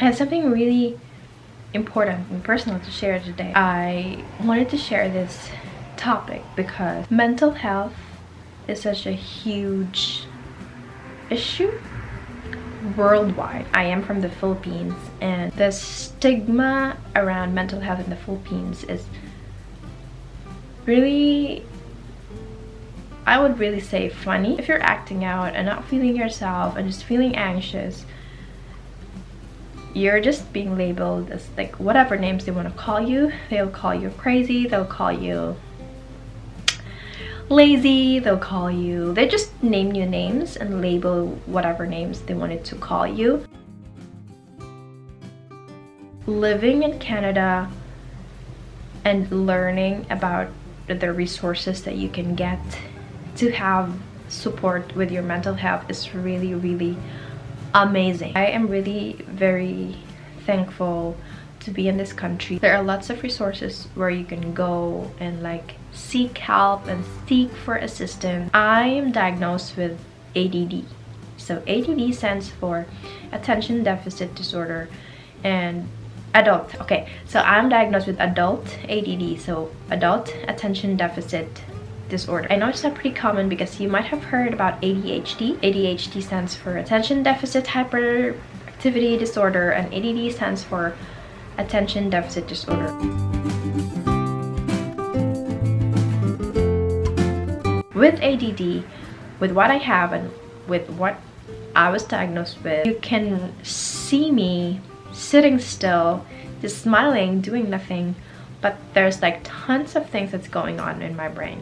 I have something really important and personal to share today. I wanted to share this topic because mental health is such a huge issue worldwide. I am from the Philippines, and the stigma around mental health in the Philippines is really, I would really say, funny. If you're acting out and not feeling yourself and just feeling anxious, you're just being labeled as like whatever names they want to call you. They'll call you crazy, they'll call you lazy, they just name you names and label whatever names they wanted to call you. Living in Canada and learning about the resources that you can get to have support with your mental health is really, really amazing. I am really very thankful to be in this country. There are lots of resources where you can go and like seek help and seek for assistance. I am diagnosed with ADD. So ADD stands for attention deficit disorder and adult. Okay, so I'm diagnosed with adult ADD, so adult attention deficit disorder. I know it's not pretty common because you might have heard about ADHD. ADHD stands for attention deficit hyperactivity disorder, and ADD stands for attention deficit disorder. With ADD, with what I have and with what I was diagnosed with, you can see me sitting still, just smiling, doing nothing, but there's like tons of things that's going on in my brain.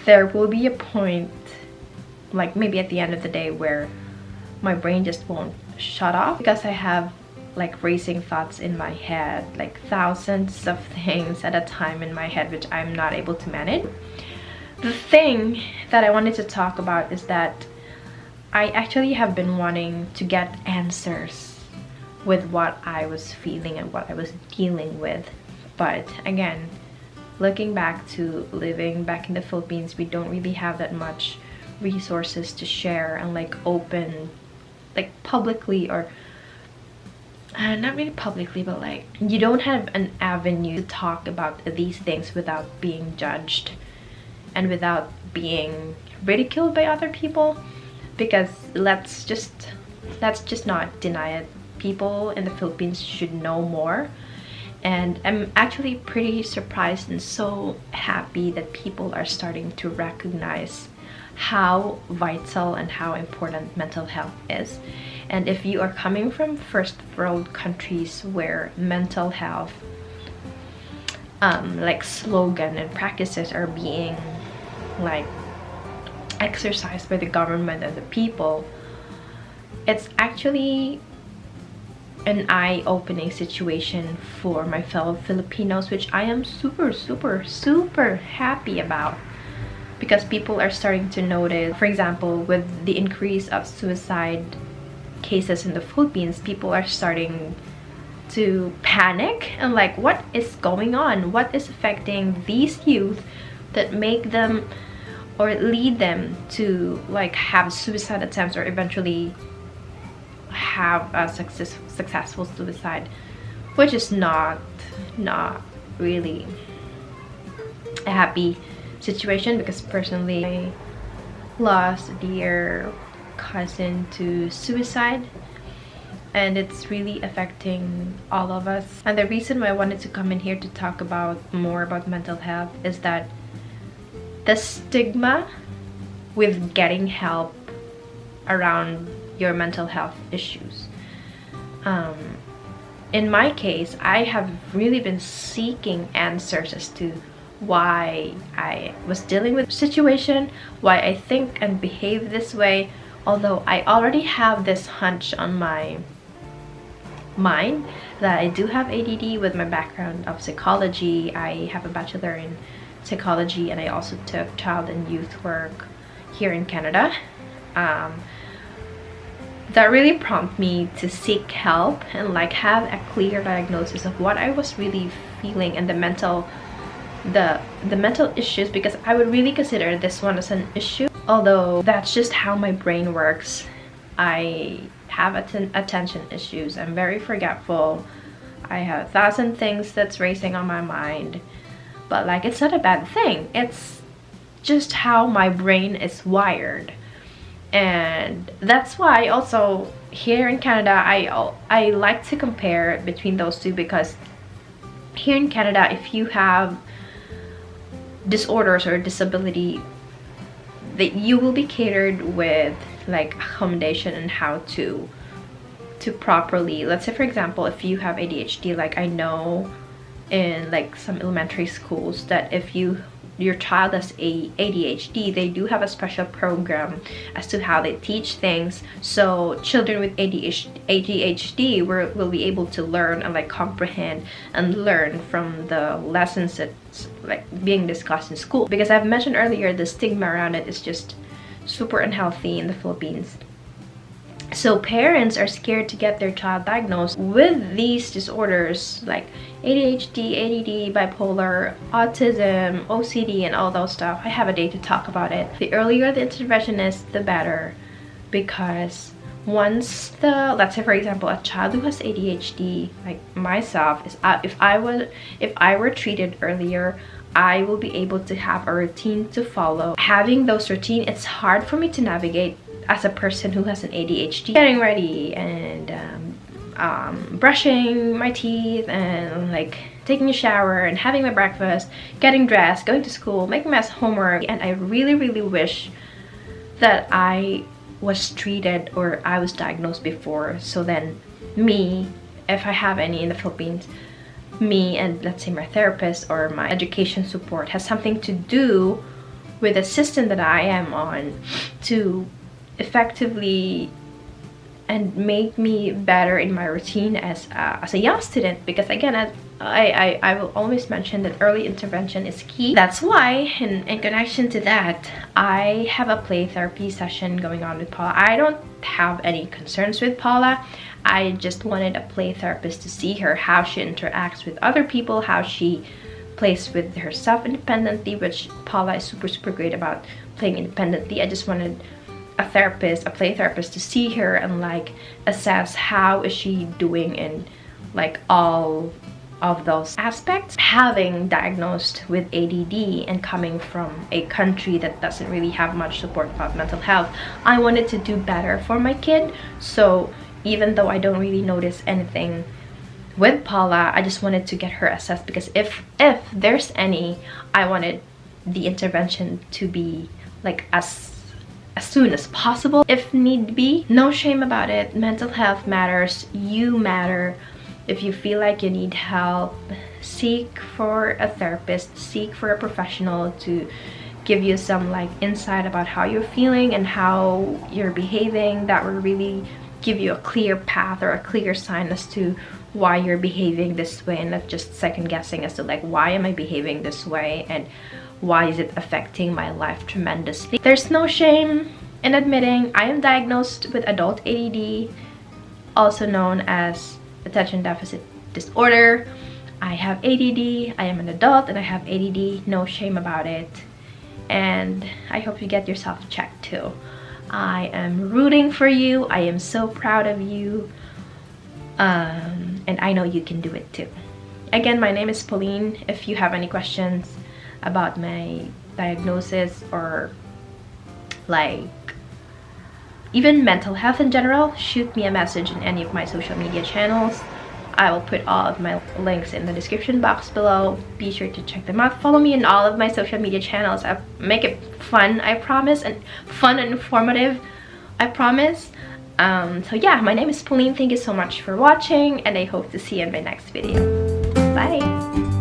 There will be a point, like maybe at the end of the day, where my brain just won't shut off because I have like racing thoughts in my head, like thousands of things at a time in my head, which I'm not able to manage. The thing that I wanted to talk about is that I actually have been wanting to get answers with what I was feeling and what I was dealing with. But again, looking back to living back in the Philippines, we don't really have that much resources to share and like open, like publicly, or not really publicly, but like you don't have an avenue to talk about these things without being judged and without being ridiculed by other people. Because let's just not deny it, people in the Philippines should know more. And I'm actually pretty surprised and so happy that people are starting to recognize how vital and how important mental health is. And if you are coming from first world countries where mental health like slogan and practices are being like exercised by the government and the people, it's actually an eye-opening situation for my fellow Filipinos, which I am super happy about, because people are starting to notice. For example, with the increase of suicide cases in the Philippines, people are starting to panic and like, what is going on? What is affecting these youth that make them or lead them to like have suicide attempts or eventually have a successful suicide, which is not really a happy situation. Because personally, I lost a dear cousin to suicide, and it's really affecting all of us. And the reason why I wanted to come in here to talk more about mental health is that the stigma with getting help around your mental health issues. In my case, I have really been seeking answers as to why I was dealing with the situation, why I think and behave this way, although I already have this hunch on my mind that I do have ADD with my background of psychology. I have a bachelor in psychology, and I also took child and youth work here in Canada. that really prompted me to seek help and like have a clear diagnosis of what I was really feeling and the mental issues, because I would really consider this one as an issue, although that's just how my brain works. I have attention issues. I'm very forgetful. I have 1,000 things that's racing on my mind, but like it's not a bad thing. It's just how my brain is wired. And that's why also here in Canada I like to compare between those two, because here in Canada, if you have disorders or disability, that you will be catered with like accommodation and how to properly, let's say for example, if you have ADHD, like I know in like some elementary schools that if your child has ADHD, they do have a special program as to how they teach things, so children with ADHD will be able to learn and like comprehend and learn from the lessons that's like being discussed in school. Because I've mentioned earlier, the stigma around it is just super unhealthy in the Philippines. So parents are scared to get their child diagnosed with these disorders like ADHD, ADD, bipolar, autism, OCD, and all those stuff. I have a day to talk about it. The earlier the intervention is, the better, because once let's say for example, a child who has ADHD, like myself, if I were treated earlier, I will be able to have a routine to follow. Having those routines, it's hard for me to navigate as a person who has an ADHD. Getting ready and brushing my teeth and like taking a shower and having my breakfast, getting dressed, going to school, making my homework. And I really wish that I was treated or I was diagnosed before, so then me, if I have any in the Philippines, me and let's say my therapist or my education support has something to do with the system that I am on to effectively and make me better in my routine as a young student. Because again, I will always mention that early intervention is key. That's why in connection to that, I have a play therapy session going on with Paula. I don't have any concerns with Paula. I just wanted a play therapist to see her, how she interacts with other people, how she plays with herself independently, which Paula is super great about playing independently. I just wanted a play therapist to see her and like assess how is she doing in like all of those aspects. Having diagnosed with ADD and coming from a country that doesn't really have much support about mental health, I wanted to do better for my kid. So even though I don't really notice anything with Paula, I just wanted to get her assessed, because if there's any, I wanted the intervention to be like as soon as possible if need be. No shame about it. Mental health matters. You matter. If you feel like you need help, seek for a therapist, seek for a professional to give you some like insight about how you're feeling and how you're behaving. That will really give you a clear path or a clear sign as to why you're behaving this way, and not just second guessing as to like, why am I behaving this way and why is it affecting my life tremendously. There's no shame in admitting I am diagnosed with adult ADD, also known as attention deficit disorder. I have ADD, I am an adult and I have ADD, no shame about it. And I hope you get yourself checked too. I am rooting for you. I am so proud of you. And I know you can do it too. Again, my name is Pauline. If you have any questions about my diagnosis or like even mental health in general, shoot me a message in any of my social media channels. I will put all of my links in the description box below. Be sure to check them out. Follow me in all of my social media channels. I make it fun, I promise, and fun and informative, I promise. So yeah, my name is Pauline. Thank you so much for watching, and I hope to see you in my next video. Bye!